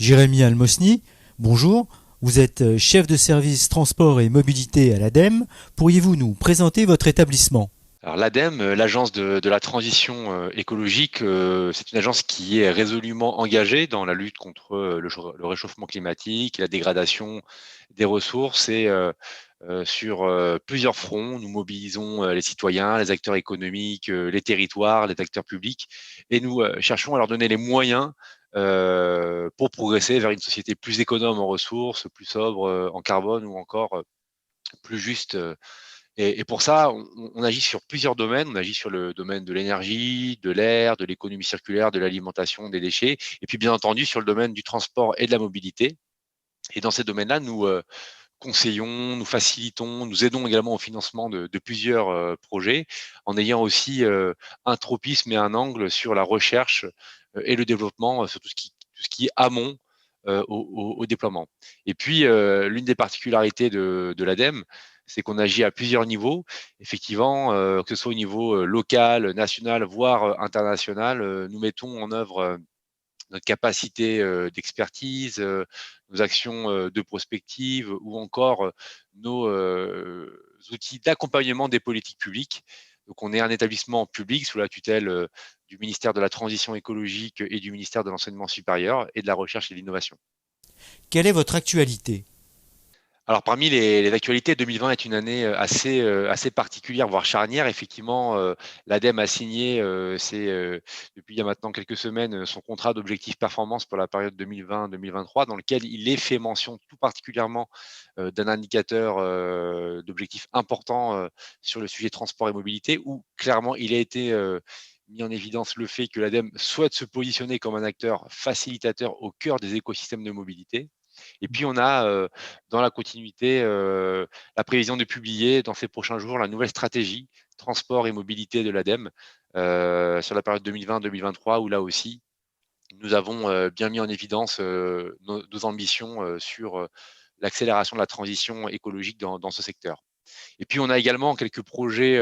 Jérémy Almosny, bonjour. Vous êtes chef de service transport et mobilité à l'ADEME. Pourriez-vous nous présenter votre établissement? Alors l'ADEME, l'agence de la transition écologique, c'est une agence qui est résolument engagée dans la lutte contre le réchauffement climatique, la dégradation des ressources et sur plusieurs fronts, nous mobilisons les citoyens, les acteurs économiques, les territoires, les acteurs publics et nous cherchons à leur donner les moyens pour progresser vers une société plus économe en ressources, plus sobre en carbone ou encore plus juste. Et pour ça, on agit sur plusieurs domaines. On agit sur le domaine de l'énergie, de l'air, de l'économie circulaire, de l'alimentation, des déchets, et puis bien entendu sur le domaine du transport et de la mobilité. Et dans ces domaines-là, nous conseillons, nous facilitons, nous aidons également au financement de plusieurs projets, en ayant aussi un tropisme et un angle sur la recherche et le développement, sur tout ce qui est amont au déploiement. Et puis, l'une des particularités de l'ADEME, c'est qu'on agit à plusieurs niveaux. Effectivement, que ce soit au niveau local, national, voire international, nous mettons en œuvre notre capacité d'expertise, nos actions de prospective ou encore nos outils d'accompagnement des politiques publiques. Donc, on est un établissement public sous la tutelle du ministère de la Transition écologique et du ministère de l'Enseignement supérieur et de la Recherche et de l'Innovation. Quelle est votre actualité? Alors parmi les actualités, 2020 est une année assez particulière, voire charnière. Effectivement, l'ADEME a signé, depuis il y a maintenant quelques semaines, son contrat d'objectifs performance pour la période 2020-2023, dans lequel il est fait mention tout particulièrement d'un indicateur d'objectifs important sur le sujet transport et mobilité, où clairement il a été mis en évidence le fait que l'ADEME souhaite se positionner comme un acteur facilitateur au cœur des écosystèmes de mobilité. Et puis on a dans la continuité la prévision de publier dans ces prochains jours la nouvelle stratégie transport et mobilité de l'ADEME sur la période 2020-2023 où là aussi nous avons bien mis en évidence nos ambitions sur l'accélération de la transition écologique dans ce secteur. Et puis on a également quelques projets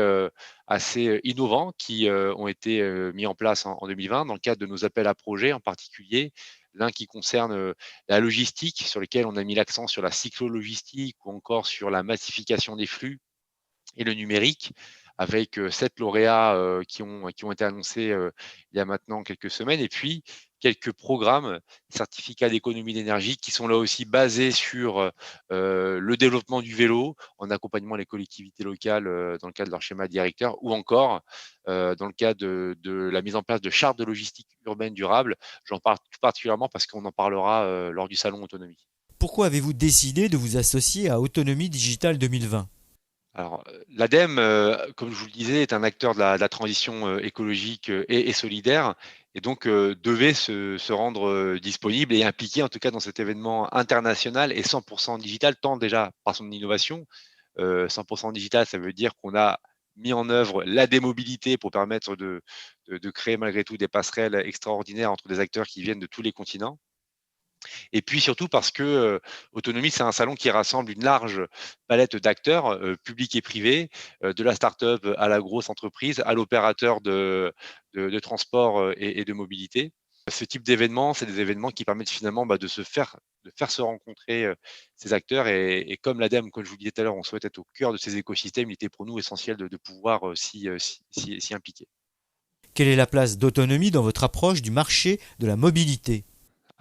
assez innovants qui ont été mis en place en 2020 dans le cadre de nos appels à projets, en particulier l'un qui concerne la logistique, sur lequel on a mis l'accent sur la cyclo-logistique ou encore sur la massification des flux et le numérique, avec 7 lauréats qui ont été annoncés il y a maintenant quelques semaines, et puis quelques programmes, certificats d'économie d'énergie, qui sont là aussi basés sur le développement du vélo, en accompagnement les collectivités locales dans le cadre de leur schéma directeur, ou encore dans le cadre de la mise en place de chartes de logistique urbaine durable. J'en parle tout particulièrement parce qu'on en parlera lors du salon Autonomie. Pourquoi avez-vous décidé de vous associer à Autonomie Digitale 2020? Alors, l'ADEME, comme je vous le disais, est un acteur de la transition écologique et solidaire, et donc devait se rendre disponible et impliqué en tout cas dans cet événement international et 100% digital, tant déjà par son innovation. 100% digital, ça veut dire qu'on a mis en œuvre la démobilité pour permettre de créer malgré tout des passerelles extraordinaires entre des acteurs qui viennent de tous les continents. Et puis surtout parce que Autonomie, c'est un salon qui rassemble une large palette d'acteurs, publics et privés, de la start-up à la grosse entreprise, à l'opérateur de transport et de mobilité. Ce type d'événements, c'est des événements qui permettent finalement de faire se rencontrer ces acteurs. Et comme l'ADEME, comme je vous le disais tout à l'heure, on souhaite être au cœur de ces écosystèmes, il était pour nous essentiel de pouvoir s'y impliquer. Quelle est la place d'Autonomie dans votre approche du marché de la mobilité?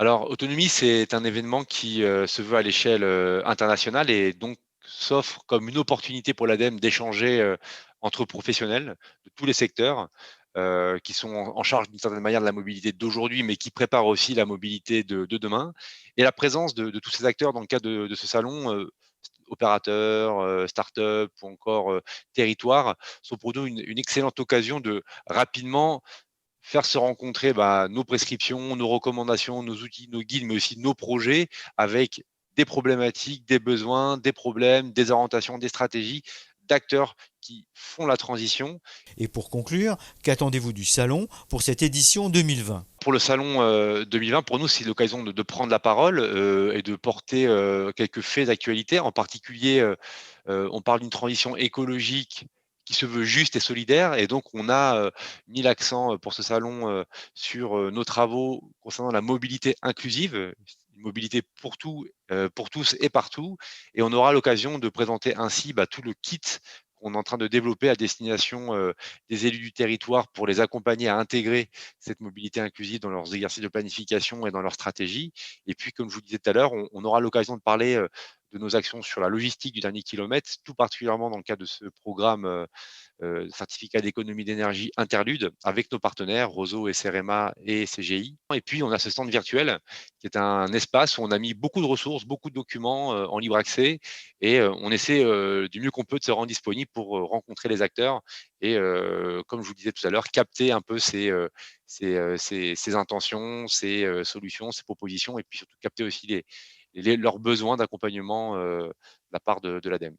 Alors, Autonomie, c'est un événement qui se veut à l'échelle internationale et donc s'offre comme une opportunité pour l'ADEME d'échanger entre professionnels de tous les secteurs qui sont en charge d'une certaine manière de la mobilité d'aujourd'hui, mais qui préparent aussi la mobilité de demain. Et la présence de tous ces acteurs dans le cadre de ce salon, opérateurs, start-up ou encore territoires, sont pour nous une excellente occasion de rapidement faire se rencontrer nos prescriptions, nos recommandations, nos outils, nos guides, mais aussi nos projets avec des problématiques, des besoins, des problèmes, des orientations, des stratégies d'acteurs qui font la transition. Et pour conclure, qu'attendez-vous du salon pour cette édition 2020? Pour le salon 2020, pour nous, c'est l'occasion de prendre la parole et de porter quelques faits d'actualité. En particulier, on parle d'une transition écologique qui se veut juste et solidaire. Et donc, on a mis l'accent pour ce salon sur nos travaux concernant la mobilité inclusive, une mobilité pour tous et partout. Et on aura l'occasion de présenter ainsi tout le kit qu'on est en train de développer à destination des élus du territoire pour les accompagner à intégrer cette mobilité inclusive dans leurs exercices de planification et dans leur stratégie. Et puis, comme je vous disais tout à l'heure, on aura l'occasion de parler de nos actions sur la logistique du dernier kilomètre, tout particulièrement dans le cadre de ce programme certificat d'économie d'énergie interlude avec nos partenaires Roseau, SRMA et CGI. Et puis, on a ce stand virtuel qui est un espace où on a mis beaucoup de ressources, beaucoup de documents en libre accès et on essaie du mieux qu'on peut de se rendre disponible pour rencontrer les acteurs et, comme je vous disais tout à l'heure, capter un peu ces intentions, ces solutions, ces propositions et puis surtout capter aussi leurs besoins d'accompagnement de la part de l'ADEME.